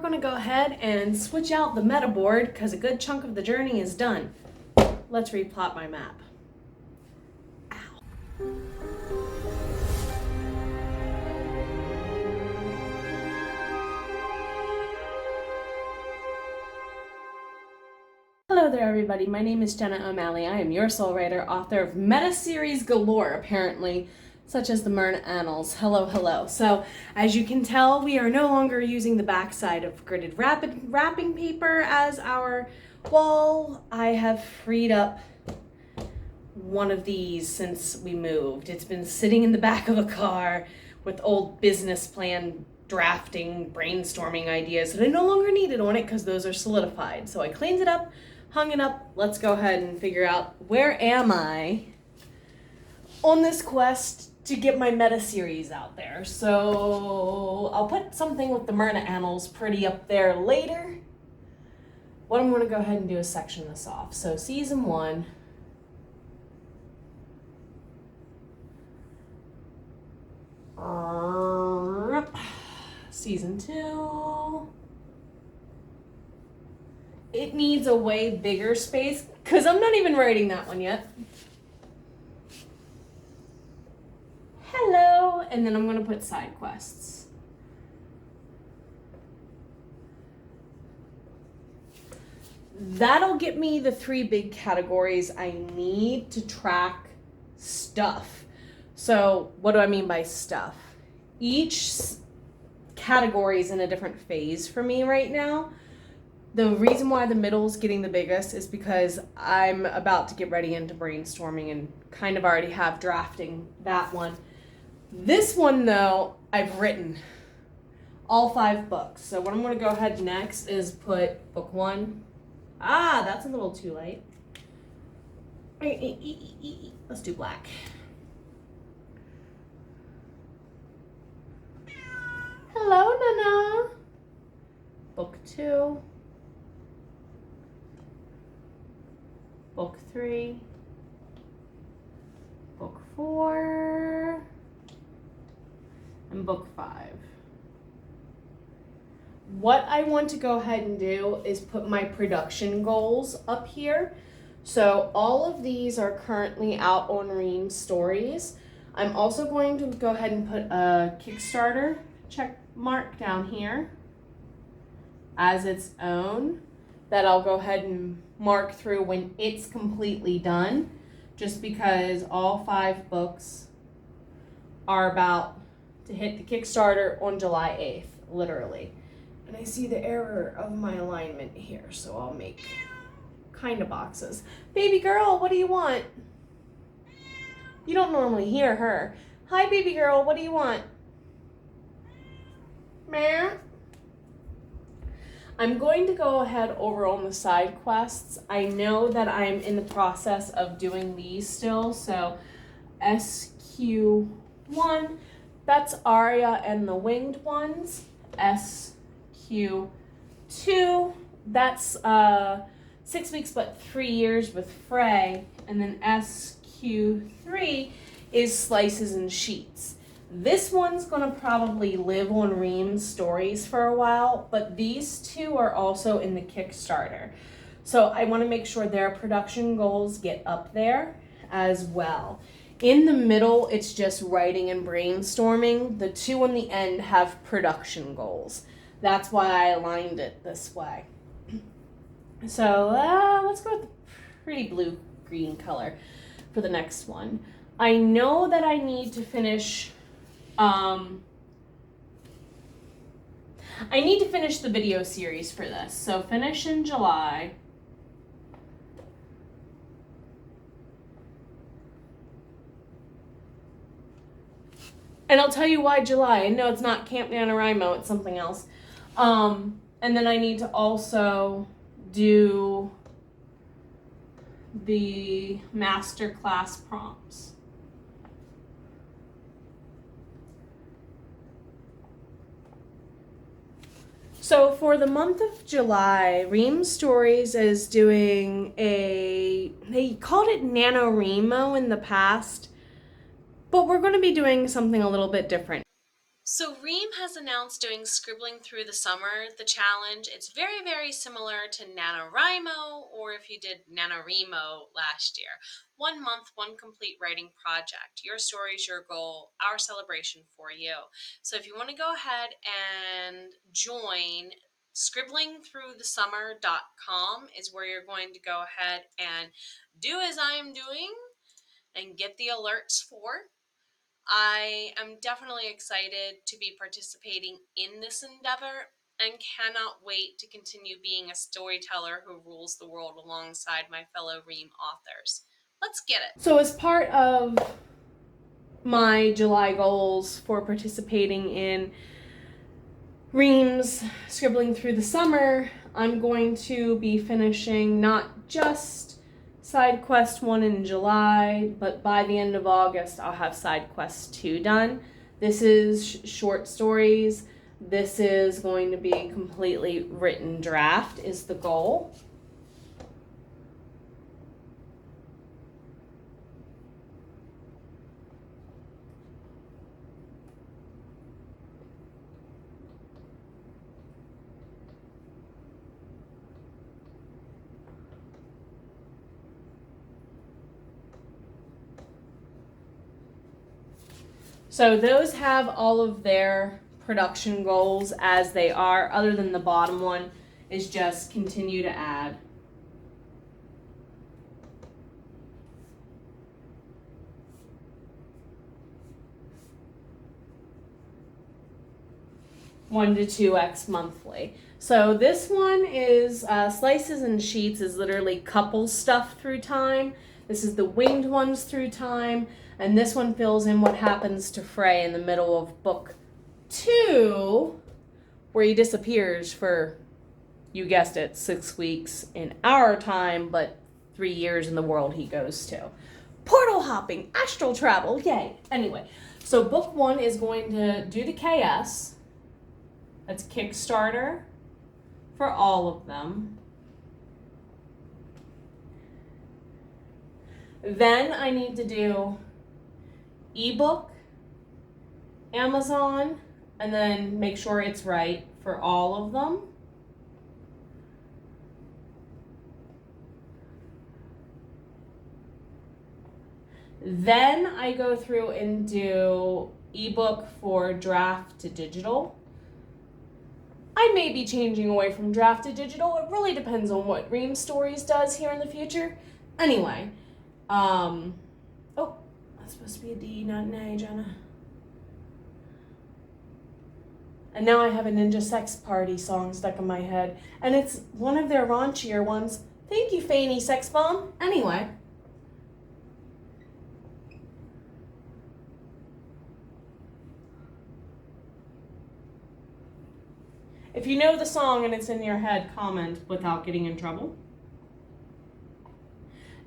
going to go ahead and switch out the meta board because a good chunk of the journey is done. Let's replot my map. Ow. Hello there everybody, my name is Jenna O'Malley. I am your soul writer, author of meta series galore apparently, such as the Merna Annals. Hello, hello. So as you can tell, we are no longer using the backside of gridded wrapping paper as our wall. I have freed up one of these since we moved. It's been sitting in the back of a car with old business plan drafting, brainstorming ideas that I no longer needed on it because those are solidified. So I cleaned it up, hung it up. Let's go ahead and figure out where am I on this quest to get my meta series out there. So I'll put something with the Merna Annals pretty up there later. What I'm going to go ahead and do is section this off. So season 1. Season 2. It needs a way bigger space because I'm not even writing that one yet. Hello, and then I'm going to put side quests. That'll get me the 3 big categories I need to track stuff. So what do I mean by stuff? Each category is in a different phase for me right now. The reason why the middle's getting the biggest is because I'm about to get ready into brainstorming and kind of already have drafting that one. This one though, I've written all 5 books. So what I'm going to go ahead next is put book 1. Ah, that's a little too light. Let's do black. Hello, Nana. Book 2. Book 3. Book 4. And book 5. What I want to go ahead and do is put my production goals up here. So all of these are currently out on Ream Stories. I'm also going to go ahead and put a Kickstarter check mark down here as its own that I'll go ahead and mark through when it's completely done, just because all 5 books are about to hit the Kickstarter on July 8th, literally. And I see the error of my alignment here, so I'll make kind of boxes. Baby girl, what do you want? You don't normally hear her. Hi, baby girl, what do you want? Meow. I'm going to go ahead over on the side quests. I know that I'm in the process of doing these still, so SQ1, that's Arya and the Winged Ones. SQ2, that's 6 weeks but 3 years with Frey. And then SQ3 is Slices and Sheets. This one's gonna probably live on Ream Stories for a while, but these 2 are also in the Kickstarter. So I wanna make sure their production goals get up there as well. In the middle, it's just writing and brainstorming. The 2 on the end have production goals. That's why I aligned it this way. So let's go with the pretty blue-green color for the next one. I know that I need to finish the video series for this. So finish in July. And I'll tell you why July. I know it's not Camp NaNoWriMo, it's something else. And then I need to also do the masterclass prompts. So for the month of July, Ream Stories is doing they called it NaNoWriMo in the past, but we're going to be doing something a little bit different. So Ream has announced doing Scribbling Through the Summer, the challenge. It's very, very similar to NaNoWriMo, or if you did NaNoWriMo last year. 1 month, one complete writing project. Your story's your goal, our celebration for you. So if you want to go ahead and join, scribblingthroughthesummer.com is where you're going to go ahead and do as I am doing and get the alerts for. I am definitely excited to be participating in this endeavor and cannot wait to continue being a storyteller who rules the world alongside my fellow Ream authors. Let's get it. So as part of my July goals for participating in Ream's Scribbling Through the Summer, I'm going to be finishing not just Side Quest 1 in July, but by the end of August, I'll have Side Quest 2 done. This is short stories. This is going to be a completely written draft is the goal. So those have all of their production goals as they are, other than the bottom one is just continue to add. One to 2x monthly. So this one is Slices and Sheets is literally couple stuff through time. This is the winged ones through time. And this one fills in what happens to Frey in the middle of book 2, where he disappears for, you guessed it, 6 weeks in our time, but 3 years in the world he goes to. Portal hopping, astral travel, yay. Anyway, so book 1 is going to do the KS. That's Kickstarter for all of them. Then I need to do ebook, Amazon, and then make sure it's right for all of them. Then I go through and do ebook for draft to digital. I may be changing away from draft to digital. It really depends on what Ream Stories does here in the future. Anyway, oh, that's supposed to be a D, not an A, Jenna. And now I have a Ninja Sex Party song stuck in my head. And it's one of their raunchier ones. Thank you, Fanny Sex Bomb. Anyway. If you know the song and it's in your head, comment without getting in trouble.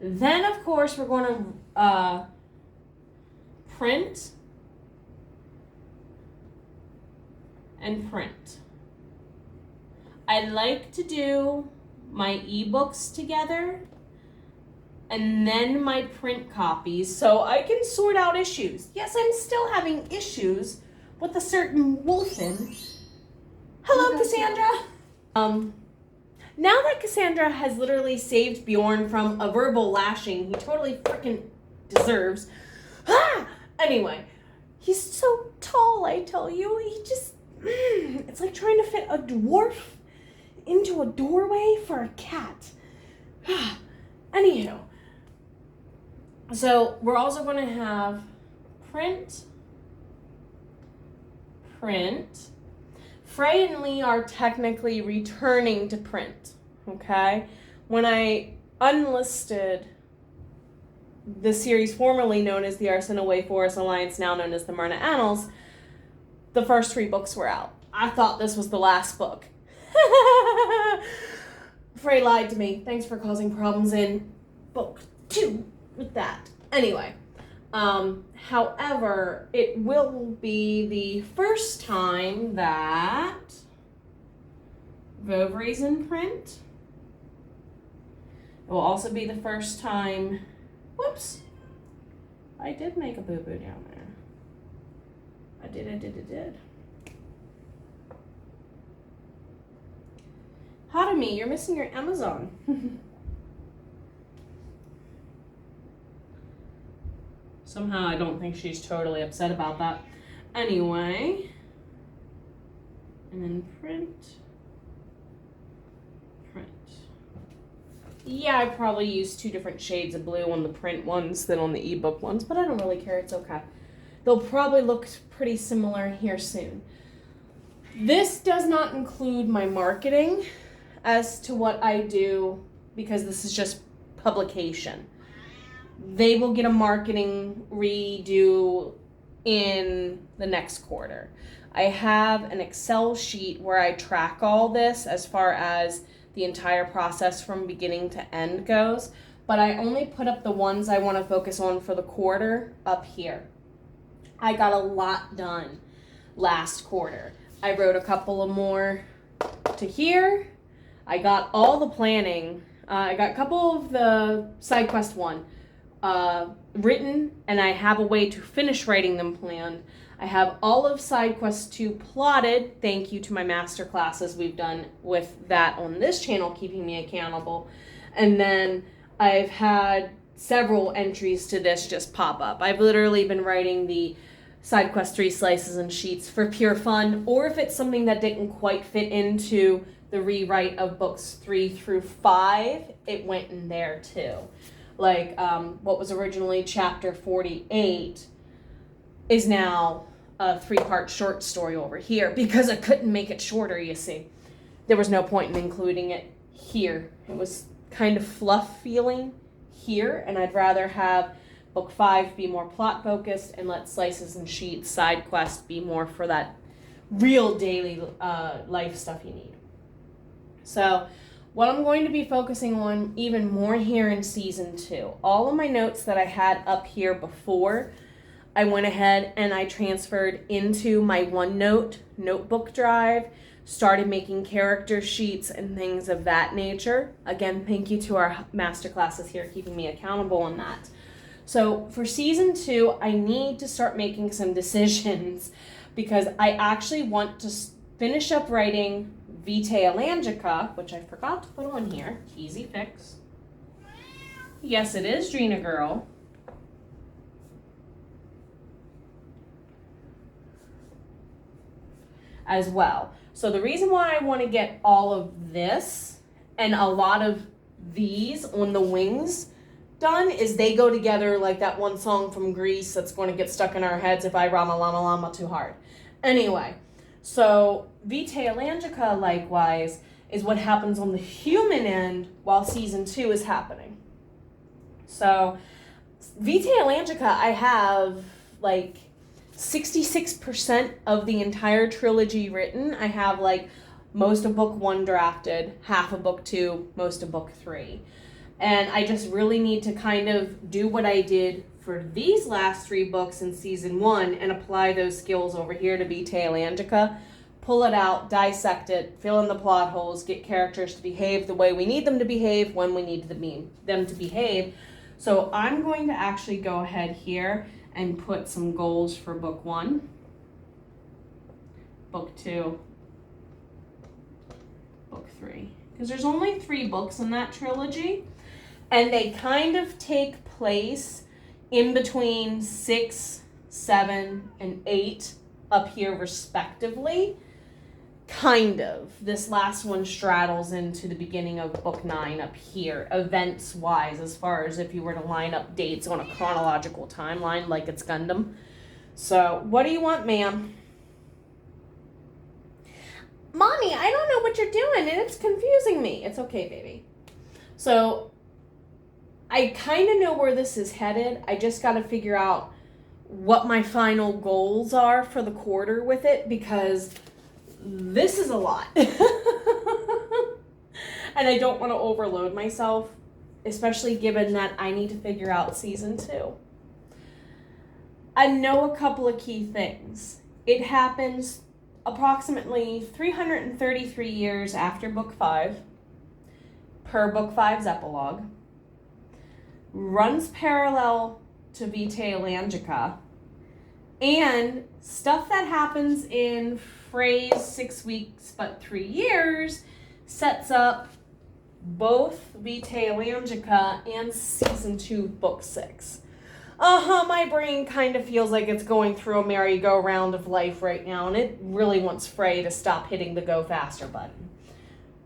Then, of course, we're going to print and print. I like to do my ebooks together and then my print copies so I can sort out issues. Yes, I'm still having issues with a certain Wolfen. Hello, Cassandra. Now that Cassandra has literally saved Bjorn from a verbal lashing he totally freaking deserves. Anyway, he's so tall, I tell you. He just, it's like trying to fit a dwarf into a doorway for a cat. Anywho, so we're also going to have print. Frey and Lee are technically returning to print, okay? When I unlisted the series formerly known as the Arsena Way Forest Alliance, now known as the Merna Annals, the first 3 books were out. I thought this was the last book. Frey lied to me. Thanks for causing problems in book 2 with that. Anyway. However, it will be the first time that Vovery's in print. It will also be the first time, whoops, I did make a boo-boo down there. I did. Pardon me, you're missing your Amazon. Somehow I don't think she's totally upset about that. Anyway, and then print. Yeah, I probably use 2 different shades of blue on the print ones than on the ebook ones, but I don't really care, it's okay. They'll probably look pretty similar here soon. This does not include my marketing as to what I do, because this is just publication. They will get a marketing redo in the next quarter. I have an Excel sheet where I track all this as far as the entire process from beginning to end goes, but I only put up the ones I want to focus on for the quarter up here. I got a lot done last quarter. I wrote a couple of more to here. I got all the planning. I got a couple of the side quest 1 written, and I have a way to finish writing them planned. I have all of side quest 2 plotted, thank you to my master classes we've done with that on this channel, keeping me accountable. And then I've had several entries to this just pop up. I've literally been writing the side quest 3 slices and sheets for pure fun, or if it's something that didn't quite fit into the rewrite of books 3 through 5, it went in there too. Like what was originally chapter 48 is now a 3-part short story over here, because I couldn't make it shorter, you see. There was no point in including it here. It was kind of fluff feeling here, and I'd rather have book 5 be more plot focused and let slices and sheets side quest be more for that real daily life stuff you need. So what I'm going to be focusing on even more here in season 2, all of my notes that I had up here before, I went ahead and I transferred into my OneNote notebook drive, started making character sheets and things of that nature. Again, thank you to our masterclasses here keeping me accountable on that. So for season 2, I need to start making some decisions, because I actually want to finish up writing Vitae Elangica, which I forgot to put on here. Easy fix. Yes, it is Drina Girl. As well. So the reason why I want to get all of this and a lot of these on the wings done is they go together like that one song from Grease that's going to get stuck in our heads if I Rama Lama Lama too hard. Anyway, so Vitae Elangica likewise is what happens on the human end while season 2 is happening. So Vitae Elangica, I have like 66% of the entire trilogy written. I have like most of book 1 drafted, half of book 2, most of book 3. And I just really need to kind of do what I did for these last 3 books in season 1 and apply those skills over here to Vitae Elangica. Pull it out, dissect it, fill in the plot holes, get characters to behave the way we need them to behave when we need them to behave. So I'm going to actually go ahead here and put some goals for book 1, book 2, book 3. Because there's only 3 books in that trilogy, and they kind of take place in between 6, 7, and 8 up here respectively. Kind of. This last one straddles into the beginning of book 9 up here, events-wise, as far as if you were to line up dates on a chronological timeline like it's Gundam. So, what do you want, ma'am? Mommy, I don't know what you're doing, and it's confusing me. It's okay, baby. So, I kind of know where this is headed. I just got to figure out what my final goals are for the quarter with it, because this is a lot. And I don't want to overload myself, especially given that I need to figure out season 2. I know a couple of key things. It happens approximately 333 years after book 5, per book 5's epilogue, runs parallel to Vitae Elangica, and stuff that happens in phrase 6 weeks but 3 years sets up both Vitae Elangica and Season 2, Book 6. My brain kind of feels like it's going through a merry-go-round of life right now, and it really wants Frey to stop hitting the go faster button.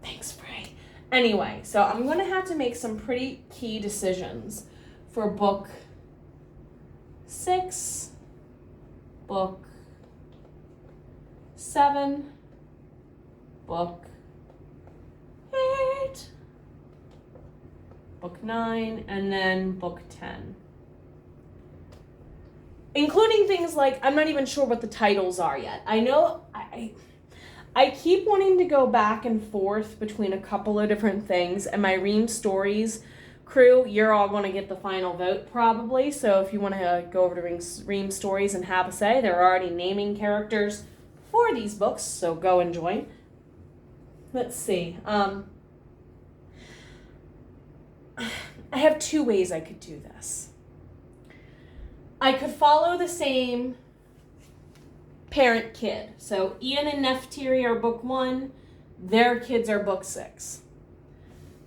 Thanks, Frey. Anyway, so I'm going to have to make some pretty key decisions for Book 6, Book 7, Book 8, Book 9, and then Book 10. Including things like, I'm not even sure what the titles are yet. I know I keep wanting to go back and forth between a couple of different things, and my Ream Stories crew, you're all going to get the final vote probably, so if you want to go over to Ream Stories and have a say, they're already naming characters for these books, so go and join. Let's see. I have two ways I could do this. I could follow the same parent-kid. So Ian and Neftiri are Book 1. Their kids are Book 6.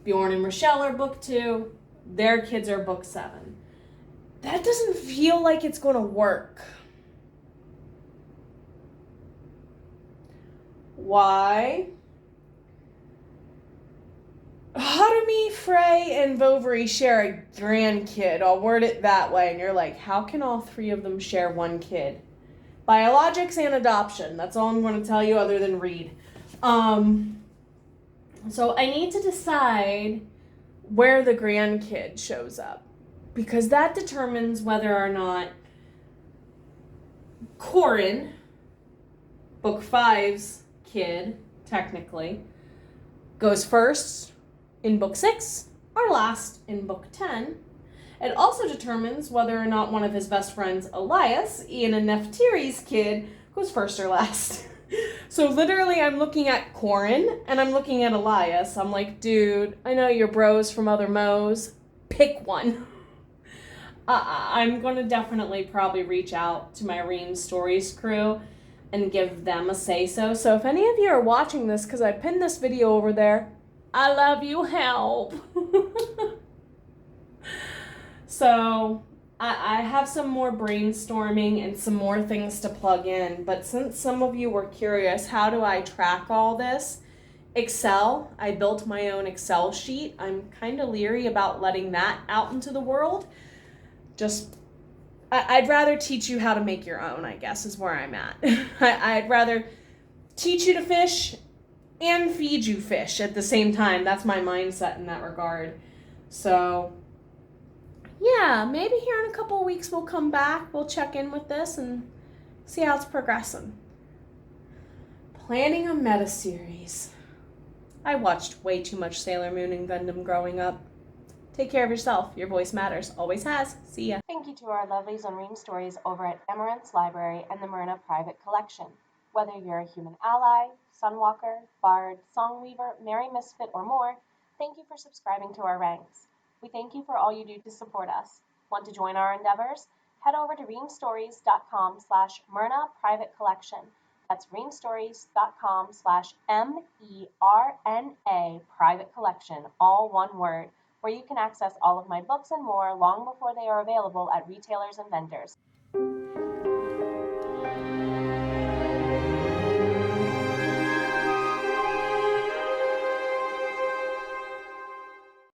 Bjorn and Rochelle are Book 2. Their kids are Book 7. That doesn't feel like it's going to work. Why? Harumi, Frey, and Vovary share a grandkid. I'll word it that way. And you're like, how can all three of them share one kid? Biologics and adoption. That's all I'm going to tell you other than read. So I need to decide where the grandkid shows up. Because that determines whether or not Corin, Book 5's kid, technically, goes first in Book 6 or last in Book 10. It also determines whether or not one of his best friends, Elias, Ian and Neftiri's kid, goes first or last. So literally I'm looking at Corin and I'm looking at Elias. I'm like, dude, I know you're bros from other Mo's. Pick one. I'm going to definitely probably reach out to my Ream Stories crew and give them a say-so. So if any of you are watching this, because I pinned this video over there, I love you, help. So I have some more brainstorming and some more things to plug in, but since some of you were curious, how do I track all this? Excel, I built my own Excel sheet. I'm kind of leery about letting that out into the world. I'd rather teach you how to make your own, I guess, is where I'm at. I'd rather teach you to fish and feed you fish at the same time. That's my mindset in that regard. So yeah, maybe here in a couple of weeks we'll come back, we'll check in with this and see how it's progressing. Planning a meta series. I watched way too much Sailor Moon and Gundam growing up. Take care of yourself. Your voice matters. Always has. See ya. Thank you to our lovelies on Ream Stories over at Amaranth's Library and the Merna Private Collection. Whether you're a human ally, sunwalker, bard, songweaver, merry misfit, or more, thank you for subscribing to our ranks. We thank you for all you do to support us. Want to join our endeavors? Head over to reamstories.com/Merna Private Collection. That's reamstories.com/MERNA Private Collection, all one word, where you can access all of my books and more long before they are available at retailers and vendors.